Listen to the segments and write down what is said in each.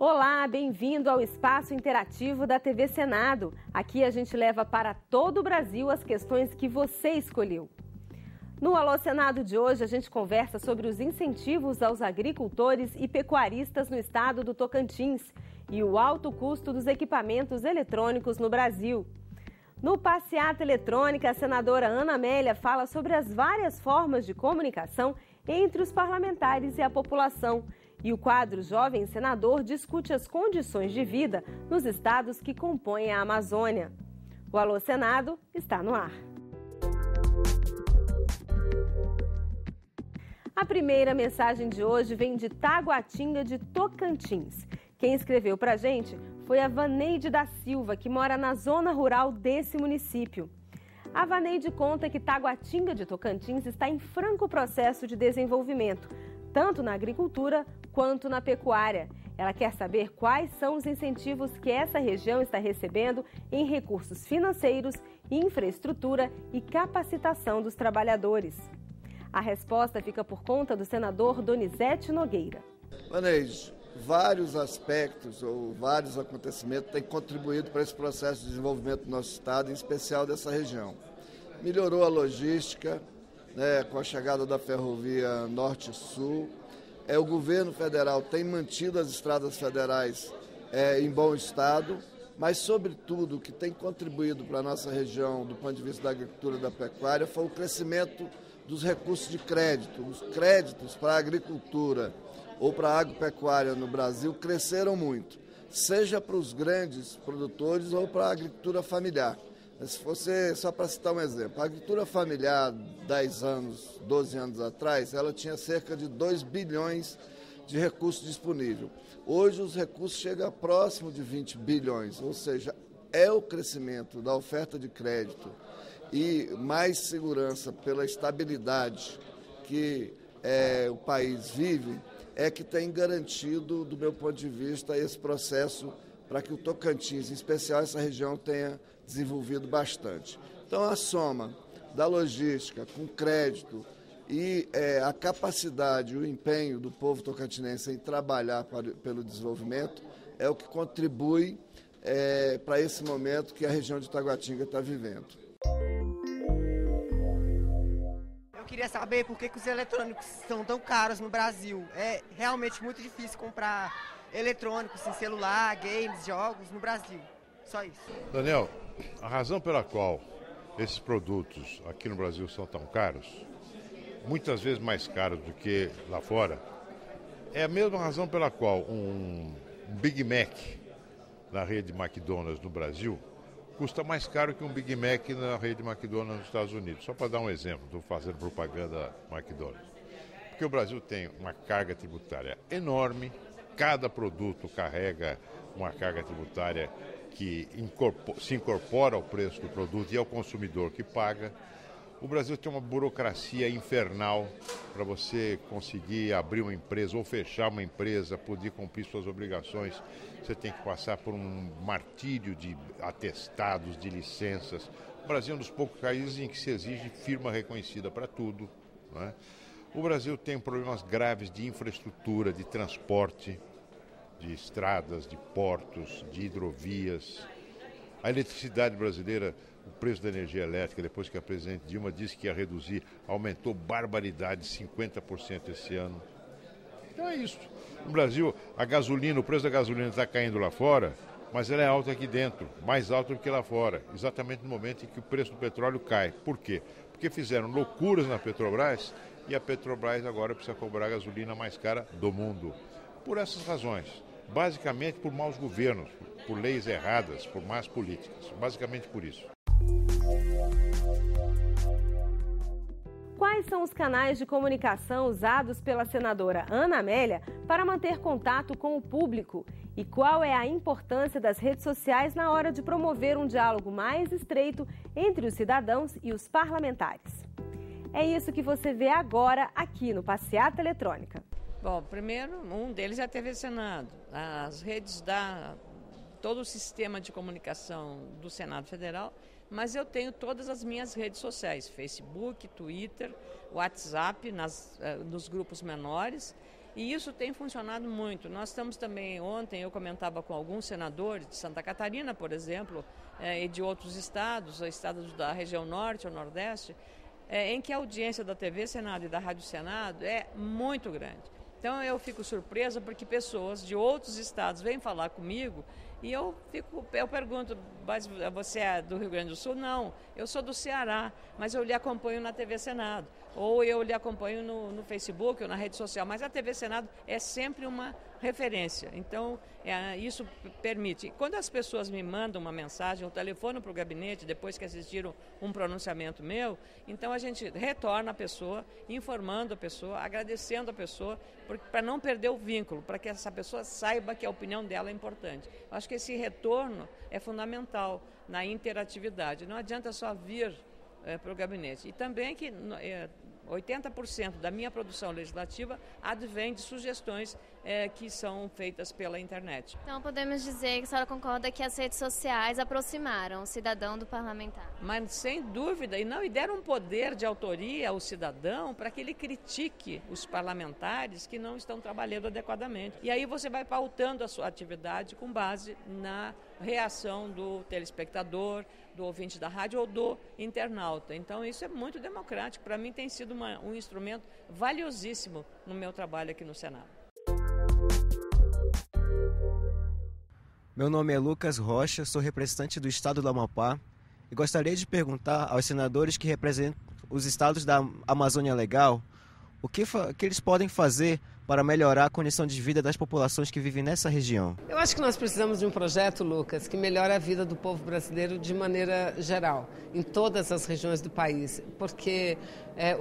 Olá, bem-vindo ao espaço interativo da TV Senado. Aqui a gente leva para todo o Brasil as questões que você escolheu. No Alô Senado de hoje, a gente conversa sobre os incentivos aos agricultores e pecuaristas no estado do Tocantins e o alto custo dos equipamentos eletrônicos no Brasil. No Passeata Eletrônica, a senadora Ana Amélia fala sobre as várias formas de comunicação entre os parlamentares e a população. E o quadro Jovem Senador discute as condições de vida nos estados que compõem a Amazônia. O Alô Senado está no ar. A primeira mensagem de hoje vem de Taguatinga de Tocantins. Quem escreveu para a gente foi a Vaneide da Silva, que mora na zona rural desse município. A Vaneide conta que Taguatinga de Tocantins está em franco processo de desenvolvimento, tanto na agricultura quanto na pecuária. Ela quer saber quais são os incentivos que essa região está recebendo em recursos financeiros, infraestrutura e capacitação dos trabalhadores. A resposta fica por conta do senador Donizete Nogueira. Vaneide, vários aspectos ou vários acontecimentos têm contribuído para esse processo de desenvolvimento do nosso estado, em especial dessa região. Melhorou a logística, com a chegada da ferrovia Norte-Sul. O governo federal tem mantido as estradas federais em bom estado, mas, sobretudo, o que tem contribuído para a nossa região, do ponto de vista da agricultura e da pecuária, foi o crescimento dos recursos de crédito. Os créditos para a agricultura ou para a agropecuária no Brasil cresceram muito, seja para os grandes produtores ou para a agricultura familiar. Se fosse, só para citar um exemplo, a agricultura familiar, 10 anos, 12 anos atrás, ela tinha cerca de 2 bilhões de recursos disponíveis. Hoje os recursos chegam próximo de 20 bilhões, ou seja, é o crescimento da oferta de crédito e mais segurança pela estabilidade que o país vive, é que tem garantido, do meu ponto de vista, esse processo para que o Tocantins, em especial essa região, tenha desenvolvido bastante. Então, a soma da logística com crédito e a capacidade e o empenho do povo tocantinense em trabalhar pelo desenvolvimento é o que contribui para esse momento que a região de Taguatinga está vivendo. Eu queria saber por que os eletrônicos são tão caros no Brasil. É realmente muito difícil comprar eletrônicos, em celular, games, jogos no Brasil. Só isso. Daniel, a razão pela qual esses produtos aqui no Brasil são tão caros, muitas vezes mais caros do que lá fora, é a mesma razão pela qual um Big Mac na rede McDonald's no Brasil custa mais caro que um Big Mac na rede McDonald's nos Estados Unidos. Só para dar um exemplo, estou fazendo propaganda McDonald's. Porque o Brasil tem uma carga tributária enorme, cada produto carrega uma carga tributária que se incorpora ao preço do produto e é o consumidor que paga. O Brasil tem uma burocracia infernal para você conseguir abrir uma empresa ou fechar uma empresa, poder cumprir suas obrigações. Você tem que passar por um martírio de atestados, de licenças. O Brasil é um dos poucos países em que se exige firma reconhecida para tudo, não é? O Brasil tem problemas graves de infraestrutura, de transporte, de estradas, de portos, de hidrovias. A eletricidade brasileira, o preço da energia elétrica, depois que a presidente Dilma disse que ia reduzir, aumentou barbaridade, 50% esse ano. Então é isso. No Brasil, a gasolina, o preço da gasolina está caindo lá fora, mas ela é alta aqui dentro, mais alta do que lá fora, exatamente no momento em que o preço do petróleo cai. Por quê? Porque fizeram loucuras na Petrobras e a Petrobras agora precisa cobrar a gasolina mais cara do mundo. Por essas razões, basicamente por maus governos, por leis erradas, por más políticas, basicamente por isso. Quais são os canais de comunicação usados pela senadora Ana Amélia para manter contato com o público? E qual é a importância das redes sociais na hora de promover um diálogo mais estreito entre os cidadãos e os parlamentares? É isso que você vê agora aqui no Passeata Eletrônica. Bom, primeiro, um deles é a TV Senado. As redes todo o sistema de comunicação do Senado Federal, mas eu tenho todas as minhas redes sociais, Facebook, Twitter, WhatsApp, nos grupos menores E isso tem funcionado muito. Nós estamos também, ontem eu comentava com alguns senadores de Santa Catarina, por exemplo, e de outros estados, estados da região norte ou nordeste, em que a audiência da TV Senado e da Rádio Senado é muito grande. Então eu fico surpresa porque pessoas de outros estados vêm falar comigo e eu pergunto, mas você é do Rio Grande do Sul? Não, eu sou do Ceará, mas eu lhe acompanho na TV Senado, ou eu lhe acompanho no Facebook ou na rede social, mas a TV Senado é sempre uma referência, então isso permite. Quando as pessoas me mandam uma mensagem, eu telefono para o gabinete depois que assistiram um pronunciamento meu, então a gente retorna a pessoa, informando a pessoa, agradecendo a pessoa, para não perder o vínculo, para que essa pessoa saiba que a opinião dela é importante. Eu acho que esse retorno é fundamental na interatividade, não adianta só vir para o gabinete. E também que 80% da minha produção legislativa advém de sugestões que são feitas pela internet. Então podemos dizer que a senhora concorda que as redes sociais aproximaram o cidadão do parlamentar? Mas sem dúvida, e deram um poder de autoria ao cidadão para que ele critique os parlamentares que não estão trabalhando adequadamente. E aí você vai pautando a sua atividade com base na reação do telespectador, do ouvinte da rádio ou do internauta. Então isso é muito democrático. Para mim tem sido um instrumento valiosíssimo no meu trabalho aqui no Senado. Meu nome é Lucas Rocha, sou representante do estado do Amapá e gostaria de perguntar aos senadores que representam os estados da Amazônia Legal o que eles podem fazer para melhorar a condição de vida das populações que vivem nessa região. Eu acho que nós precisamos de um projeto, Lucas, que melhore a vida do povo brasileiro de maneira geral, em todas as regiões do país, porque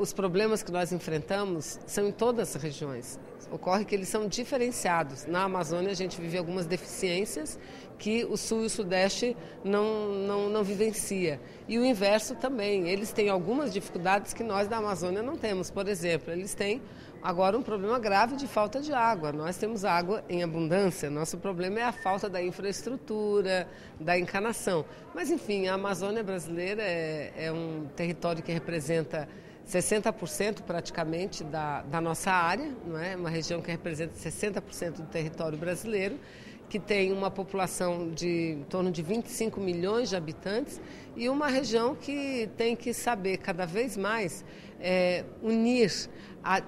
os problemas que nós enfrentamos são em todas as regiões. Ocorre que eles são diferenciados. Na Amazônia a gente vive algumas deficiências que o Sul e o Sudeste não vivencia. E o inverso também. Eles têm algumas dificuldades que nós da Amazônia não temos. Por exemplo, eles têm agora um problema grave de falta de água. Nós temos água em abundância. Nosso problema é a falta da infraestrutura, da encanação. Mas, enfim, a Amazônia brasileira é um território que representa 60% praticamente da nossa área, não é? Uma região que representa 60% do território brasileiro, que tem uma população de em torno de 25 milhões de habitantes e uma região que tem que saber cada vez mais unir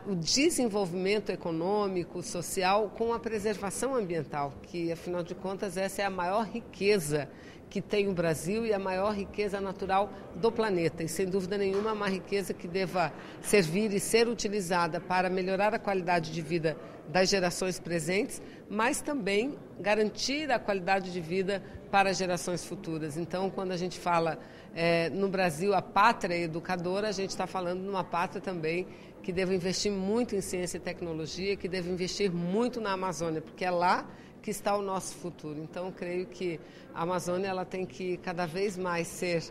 o desenvolvimento econômico, social com a preservação ambiental, que afinal de contas essa é a maior riqueza que tem o Brasil e a maior riqueza natural do planeta. E, sem dúvida nenhuma, uma riqueza que deva servir e ser utilizada para melhorar a qualidade de vida das gerações presentes, mas também garantir a qualidade de vida para gerações futuras. Então, quando a gente fala no Brasil a pátria educadora, a gente está falando de uma pátria também que deve investir muito em ciência e tecnologia, que deve investir muito na Amazônia, porque é lá que está o nosso futuro. Então, creio que a Amazônia ela tem que cada vez mais ser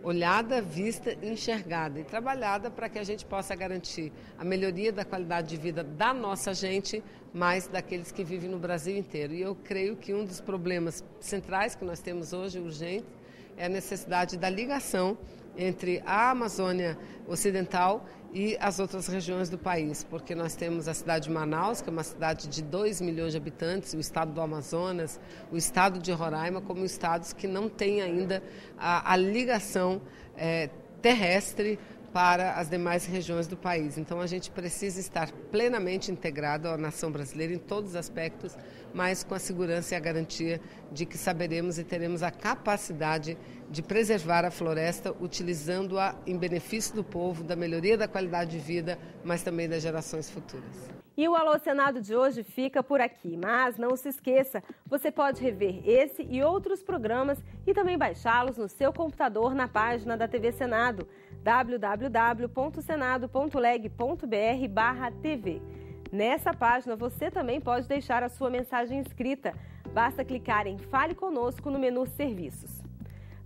olhada, vista, enxergada e trabalhada para que a gente possa garantir a melhoria da qualidade de vida da nossa gente, mais daqueles que vivem no Brasil inteiro. E eu creio que um dos problemas centrais que nós temos hoje, urgente, é a necessidade da ligação entre a Amazônia Ocidental e as outras regiões do país, porque nós temos a cidade de Manaus, que é uma cidade de 2 milhões de habitantes, o estado do Amazonas, o estado de Roraima, como estados que não têm ainda a ligação terrestre para as demais regiões do país. Então a gente precisa estar plenamente integrado à nação brasileira em todos os aspectos, mas com a segurança e a garantia de que saberemos e teremos a capacidade de preservar a floresta, utilizando-a em benefício do povo, da melhoria da qualidade de vida, mas também das gerações futuras. E o Alô Senado de hoje fica por aqui, mas não se esqueça, você pode rever esse e outros programas e também baixá-los no seu computador na página da TV Senado, www.senado.leg.br/TV. Nessa página você também pode deixar a sua mensagem escrita, basta clicar em Fale Conosco no menu Serviços.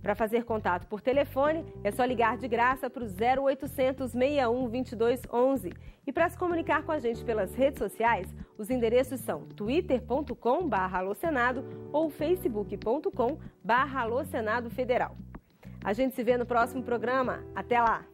Para fazer contato por telefone, é só ligar de graça para o 0800 61 22 11. E para se comunicar com a gente pelas redes sociais, os endereços são twitter.com/alosenado ou facebook.com/alosenado federal. A gente se vê no próximo programa. Até lá!